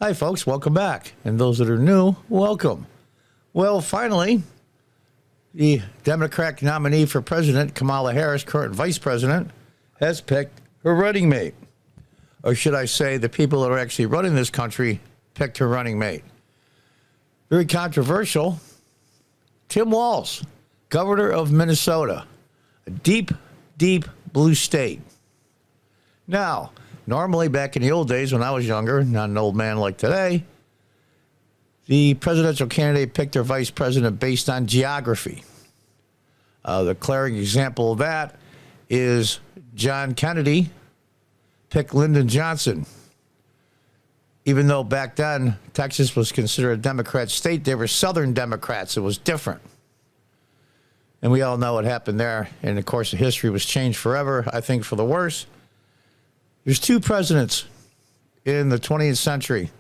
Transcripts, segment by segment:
Hi, folks. Welcome back. And those that are new, welcome. Well, finally, the Democratic nominee for president, Kamala Harris, current vice president, has picked her running mate. Or should I say, the people that are actually running this country picked her running mate. Very controversial. Tim Walz, governor of Minnesota, a deep, deep blue state. Now, normally back in the old days when I was younger, not an old man like today, the presidential candidate picked their vice president based on geography. The glaring example of that is John Kennedy picked Lyndon Johnson. Even though back then Texas was considered a Democrat state, they were Southern Democrats. It was different. And we all know what happened there. And of course, the history was changed forever, I think, for the worse. There's two presidents in the 20th century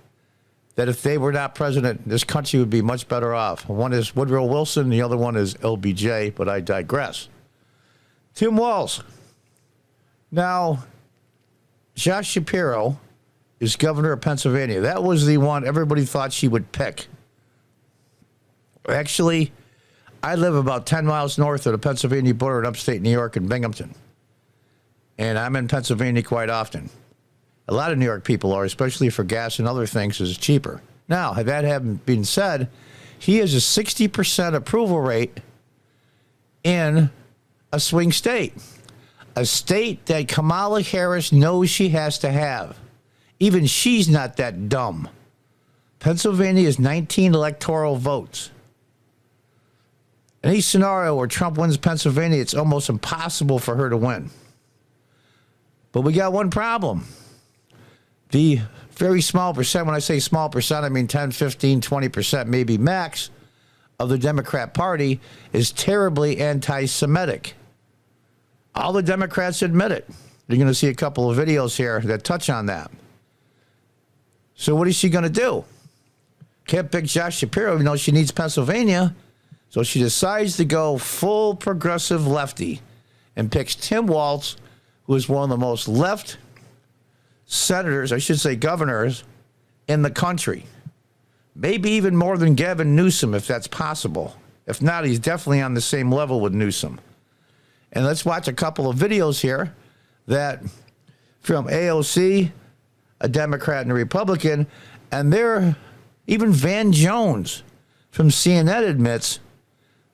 that if they were not president, this country would be much better off. One is Woodrow Wilson, the other one is LBJ, but I digress. Tim Walz. Now, Josh Shapiro is governor of Pennsylvania. That was the one everybody thought she would pick. Actually, I live about 10 miles north of the Pennsylvania border in upstate New York in Binghamton. And I'm in Pennsylvania quite often. A lot of New York people are, especially for gas and other things, is cheaper. Now, that having been said, he has a 60% approval rate in a swing state. A state that Kamala Harris knows she has to have. Even she's not that dumb. Pennsylvania is 19 electoral votes. Any scenario where Trump wins Pennsylvania, it's almost impossible for her to win. But we got one problem. The very small percent, when I say small percent, I mean 10, 15, 20%, maybe max, of the Democrat Party is terribly anti-Semitic. All the Democrats admit it. You're going to see a couple of videos here that touch on that. So what is she going to do? Can't pick Josh Shapiro even though she needs Pennsylvania. So she decides to go full progressive lefty and picks Tim Walz, who is one of the most left senators, I should say governors, in the country. Maybe even more than Gavin Newsom, if that's possible. If not, he's definitely on the same level with Newsom. And let's watch a couple of videos here that from AOC, a Democrat and a Republican, and there, even Van Jones from CNN admits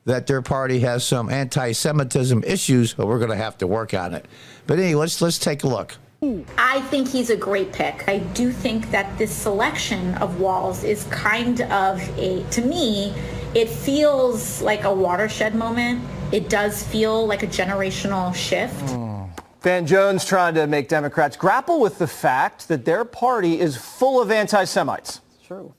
that their party has some anti-Semitism issues, but we're going to have to work on it. But anyway, let's take a look. I think he's a great pick. I do think that this selection of Walz is kind of to me, it feels like a watershed moment. It does feel like a generational shift. Van Jones trying to make Democrats grapple with the fact that their party is full of anti-Semites. True.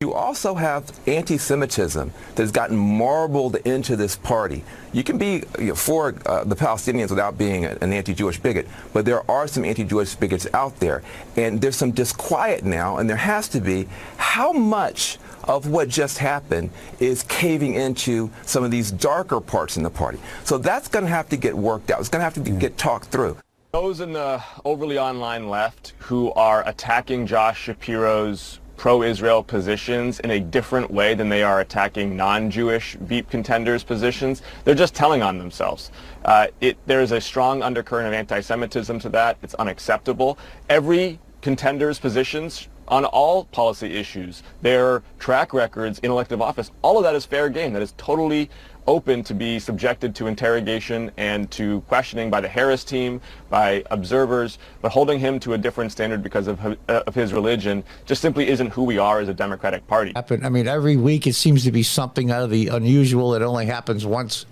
You also have anti-Semitism that has gotten marbled into this party. You can be for the Palestinians without being an anti-Jewish bigot, but there are some anti-Jewish bigots out there. And there's some disquiet now, and there has to be. How much of what just happened is caving into some of these darker parts in the party? So that's going to have to get worked out. It's going to have to get talked through. Those in the overly online left who are attacking Josh Shapiro's pro-Israel positions in a different way than they are attacking non-Jewish Veep contenders' positions, they're just telling on themselves. There is a strong undercurrent of anti-Semitism to that. It's unacceptable. Every contender's positions on all policy issues, their track records in elective office, all of that is fair game. That is totally open to be subjected to interrogation and to questioning by the Harris team, by observers, but holding him to a different standard because of his religion just simply isn't who we are as a Democratic Party. I mean, every week it seems to be something out of the unusual. It only happens once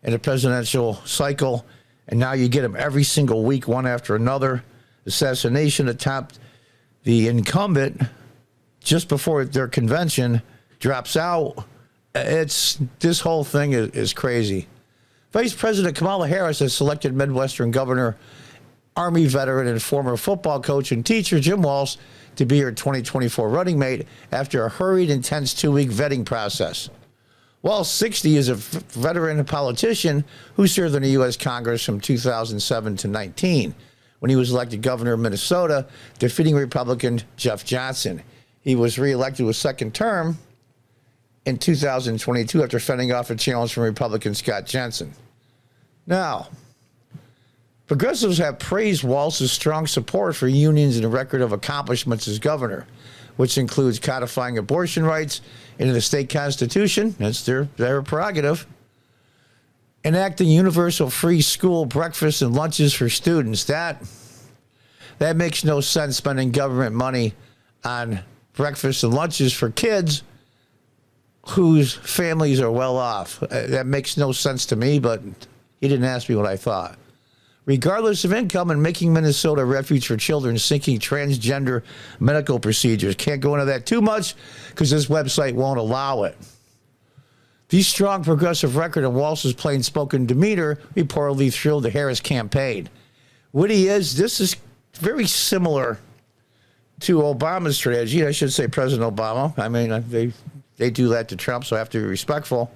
in a presidential cycle, and now you get them every single week, one after another. Assassination attempt. The incumbent, just before their convention, drops out. This whole thing is crazy. Vice President Kamala Harris has selected Midwestern Governor, Army veteran, and former football coach and teacher Jim Walz to be her 2024 running mate after a hurried, intense 2-week vetting process. Walz, 60, is a veteran politician who served in the U.S. Congress from 2007 to 19 when he was elected governor of Minnesota, defeating Republican Jeff Johnson. he was reelected to a second term in 2022 after fending off a challenge from Republican Scott Jensen. Now, progressives have praised Walz's strong support for unions and a record of accomplishments as governor, which includes codifying abortion rights into the state constitution. That's their prerogative. Enacting universal free school breakfasts and lunches for students. That makes no sense, spending government money on breakfasts and lunches for kids whose families are well off. That makes no sense to me, but he didn't ask me what I thought. Regardless of income, and making Minnesota a refuge for children seeking transgender medical procedures. Can't go into that too much because this website won't allow it. The strong progressive record of Walz's plain-spoken demeanor reportedly thrilled the Harris campaign. This is very similar to Obama's strategy. I should say President Obama. I mean, they do that to Trump, so I have to be respectful.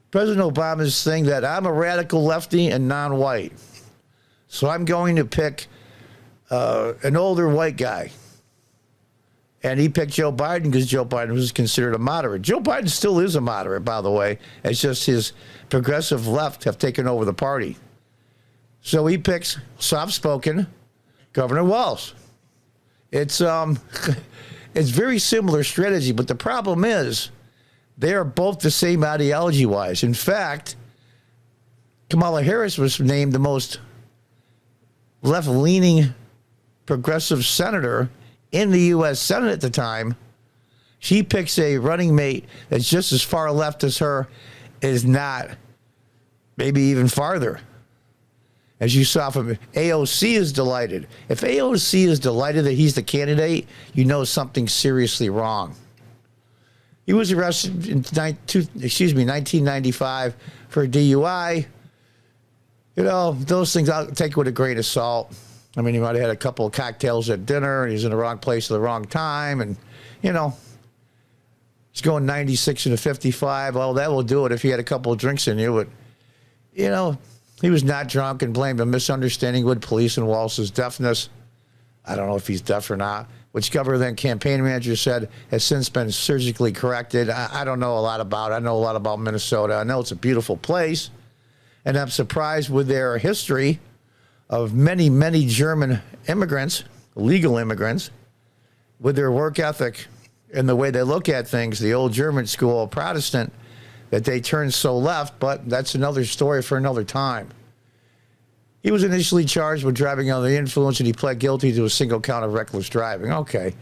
President Obama's thing that I'm a radical lefty and non-white. So I'm going to pick an older white guy. And he picked Joe Biden because Joe Biden was considered a moderate. Joe Biden still is a moderate, by the way. It's just his progressive left have taken over the party. So he picks soft-spoken Governor Walz. It's very similar strategy, but the problem is they are both the same ideology-wise. In fact, Kamala Harris was named the most left-leaning progressive senator in the U.S. Senate at the time. She picks a running mate that's just as far left as her, is not, maybe even farther. As you saw from AOC is delighted. If AOC is delighted that he's the candidate, you know something's seriously wrong. He was arrested in 1995 for a DUI. You know, those things I'll take with a grain of salt. I mean, he might have had a couple of cocktails at dinner, and he's in the wrong place at the wrong time, and, you know, he's going 96 and a 55. Well, that will do it if he had a couple of drinks in you, but, you know, he was not drunk and blamed a misunderstanding with police and Walz's deafness. I don't know if he's deaf or not, which governor then campaign manager said has since been surgically corrected. I don't know a lot about it. I know a lot about Minnesota. I know it's a beautiful place, and I'm surprised with their history of many, many German immigrants, legal immigrants, with their work ethic and the way they look at things, the old German school Protestant, that they turned so left, but that's another story for another time. He was initially charged with driving under the influence, and he pled guilty to a single count of reckless driving. Okay,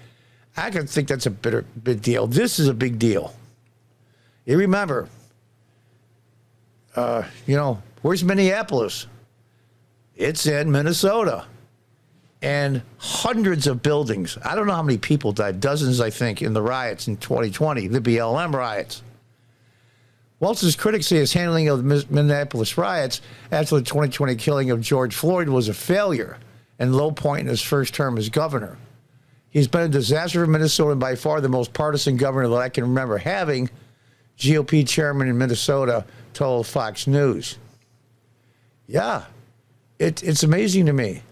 I can think that's a big deal. This is a big deal. You remember, where's Minneapolis? It's in Minnesota. And hundreds of buildings. I don't know how many people died. Dozens, I think, in the riots in 2020, the BLM riots. Walz's critics say his handling of the Minneapolis riots after the 2020 killing of George Floyd was a failure and low point in his first term as governor. He's been a disaster for Minnesota and by far the most partisan governor that I can remember having, GOP chairman in Minnesota told Fox News. Yeah. It's amazing to me.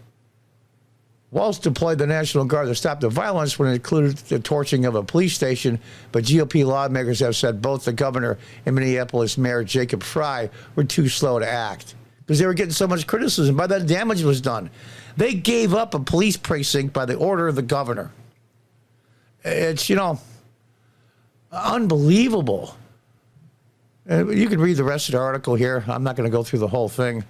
Walz deployed the National Guard to stop the violence when it included the torching of a police station, but GOP lawmakers have said both the governor and Minneapolis Mayor Jacob Frey were too slow to act because they were getting so much criticism. By the damage was done. They gave up a police precinct by the order of the governor. It's, unbelievable. You can read the rest of the article here. I'm not going to go through the whole thing.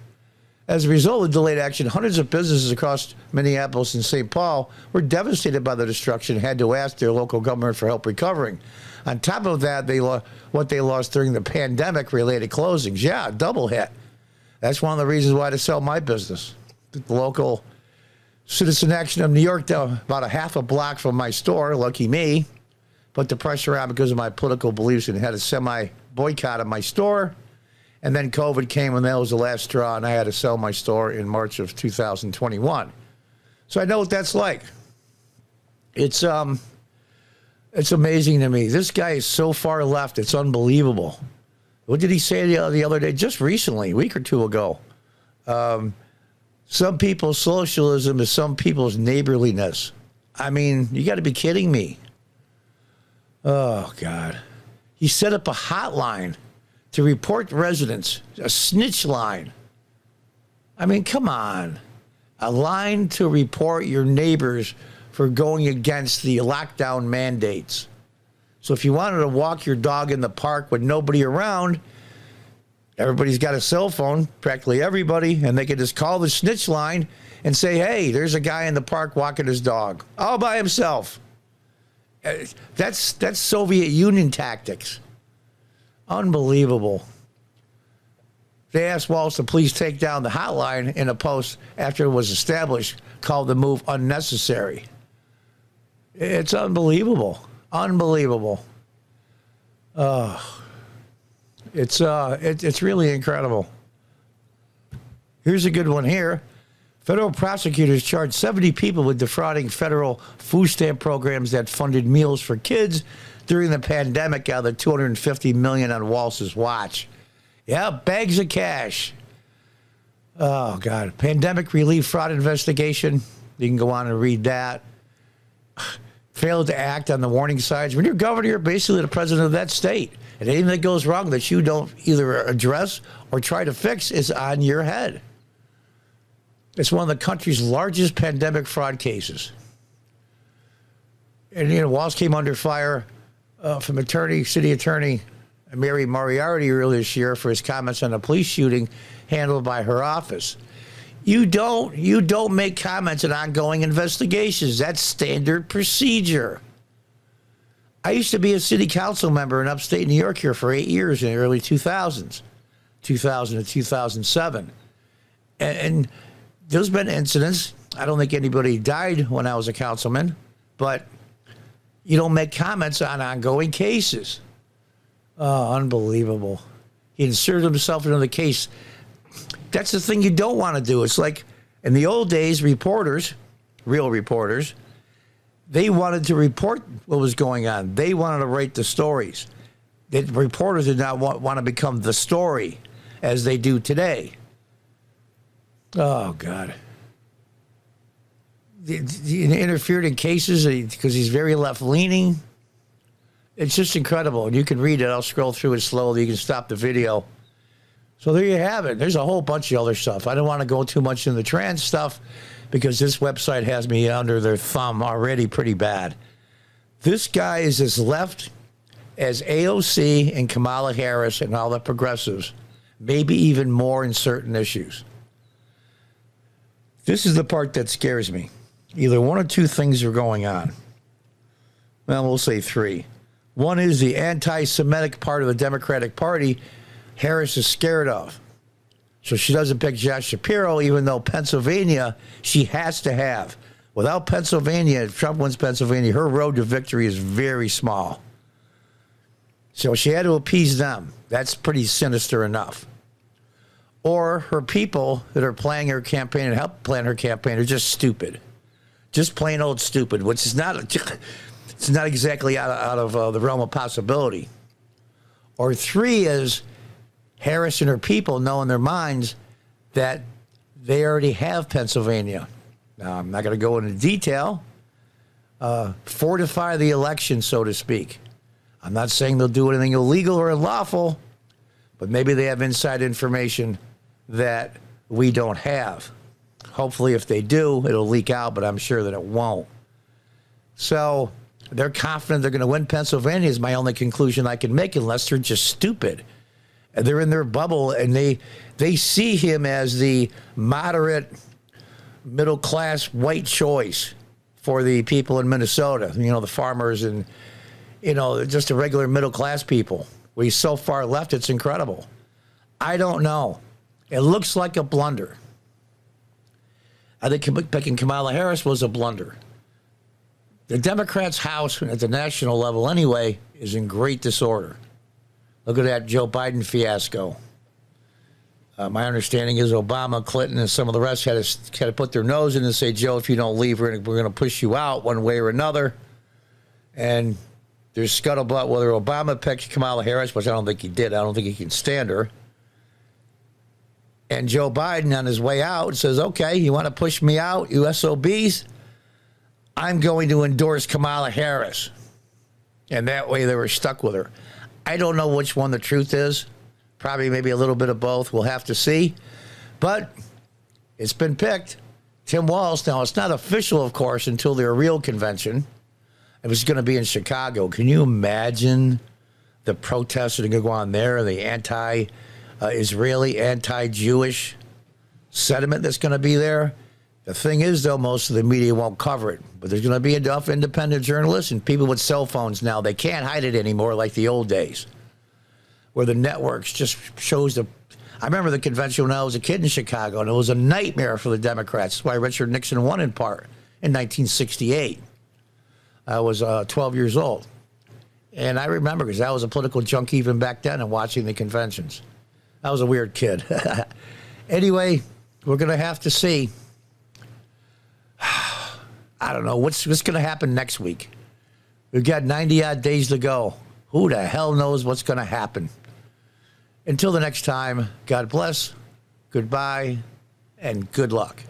As a result of delayed action, hundreds of businesses across Minneapolis and St. Paul were devastated by the destruction and had to ask their local government for help recovering. On top of that, what they lost during the pandemic-related closings. Yeah, double hit. That's one of the reasons why I had to sell my business. The local Citizen Action of New York, about a half a block from my store, lucky me, put the pressure on because of my political beliefs and had a semi-boycott of my store. And then COVID came, and that was the last straw, and I had to sell my store in March of 2021. So I know what that's like. It's amazing to me. This guy is so far left, it's unbelievable. What did he say the other day? Just recently, a week or two ago. Some people's socialism is some people's neighborliness. I mean, you got to be kidding me. Oh, God. He set up a hotline to report residents, a snitch line. I mean, come on. A line to report your neighbors for going against the lockdown mandates. So if you wanted to walk your dog in the park with nobody around, everybody's got a cell phone, practically everybody, and they can just call the snitch line and say, hey, there's a guy in the park walking his dog all by himself. That's Soviet Union tactics. Unbelievable. They asked Walz to please take down the hotline in a post after it was established, called the move unnecessary. It's unbelievable. Unbelievable. It's really incredible. Here's a good one here. Federal prosecutors charged 70 people with defrauding federal food stamp programs that funded meals for kids during the pandemic out of the $250 million on Walz's watch. Yeah, bags of cash. Oh, God. Pandemic relief fraud investigation. You can go on and read that. Failed to act on the warning signs. When you're governor, you're basically the president of that state. And anything that goes wrong that you don't either address or try to fix is on your head. It's one of the country's largest pandemic fraud cases. And, Walz came under fire from city attorney Mary Moriarty earlier this year for his comments on a police shooting handled by her office. You don't make comments on ongoing investigations. That's standard procedure. I used to be a city council member in upstate New York here for 8 years in the early 2000s, 2000 to 2007. And there's been incidents. I don't think anybody died when I was a councilman, but you don't make comments on ongoing cases. Oh, unbelievable. He inserted himself into the case. That's the thing you don't want to do. It's like in the old days, reporters, real reporters, they wanted to report what was going on. They wanted to write the stories. The reporters did not want to become the story as they do today. Oh, God. He interfered in cases because he's very left-leaning. It's just incredible. And you can read it. I'll scroll through it slowly. You can stop the video. So there you have it. There's a whole bunch of other stuff. I don't want to go too much into the trans stuff because this website has me under their thumb already pretty bad. This guy is as left as AOC and Kamala Harris and all the progressives, maybe even more in certain issues. This is the part that scares me. Either one or two things are going on. Well, we'll say three. One is the anti-Semitic part of the Democratic Party Harris is scared of. So she doesn't pick Josh Shapiro, even though Pennsylvania she has to have. Without Pennsylvania, if Trump wins Pennsylvania, her road to victory is very small. So she had to appease them. That's pretty sinister enough. Or her people that are planning her campaign and help plan her campaign are just stupid. Just plain old stupid, which is not, it's not exactly out of the realm of possibility. Or three is Harris and her people know in their minds that they already have Pennsylvania. Now, I'm not going to go into detail. Fortify the election, so to speak. I'm not saying they'll do anything illegal or unlawful, but maybe they have inside information that we don't have. Hopefully, if they do, it'll leak out, but I'm sure that it won't. So they're confident they're going to win Pennsylvania is my only conclusion I can make, unless they're just stupid. And they're in their bubble, and they see him as the moderate, middle-class white choice for the people in Minnesota, the farmers and, just the regular middle-class people. Where he's so far left, it's incredible. I don't know. It looks like a blunder. I think picking Kamala Harris was a blunder. The Democrats' House, at the national level anyway, is in great disorder. Look at that Joe Biden fiasco. My understanding is Obama, Clinton, and some of the rest had to put their nose in and say, Joe, if you don't leave, we're going to push you out one way or another. And there's scuttlebutt whether Obama picked Kamala Harris, which I don't think he did. I don't think he can stand her. And Joe Biden, on his way out, says, okay, you want to push me out, you SOBs? I'm going to endorse Kamala Harris. And that way they were stuck with her. I don't know which one the truth is. Probably maybe a little bit of both. We'll have to see. But it's been picked. Tim Walz. Now, it's not official, of course, until their real convention. It was going to be in Chicago. Can you imagine the protests that are going to go on there, the anti-Israeli, anti-Jewish sentiment that's going to be there? The thing is, though, most of the media won't cover it. But there's going to be enough independent journalists and people with cell phones now. They can't hide it anymore like the old days, where the networks just shows the... I remember the convention when I was a kid in Chicago, and it was a nightmare for the Democrats. That's why Richard Nixon won in part in 1968. I was 12 years old. And I remember, because I was a political junkie even back then and watching the conventions. I was a weird kid. Anyway, we're going to have to see. I don't know. What's going to happen next week? We've got 90-odd days to go. Who the hell knows what's going to happen? Until the next time, God bless, goodbye, and good luck.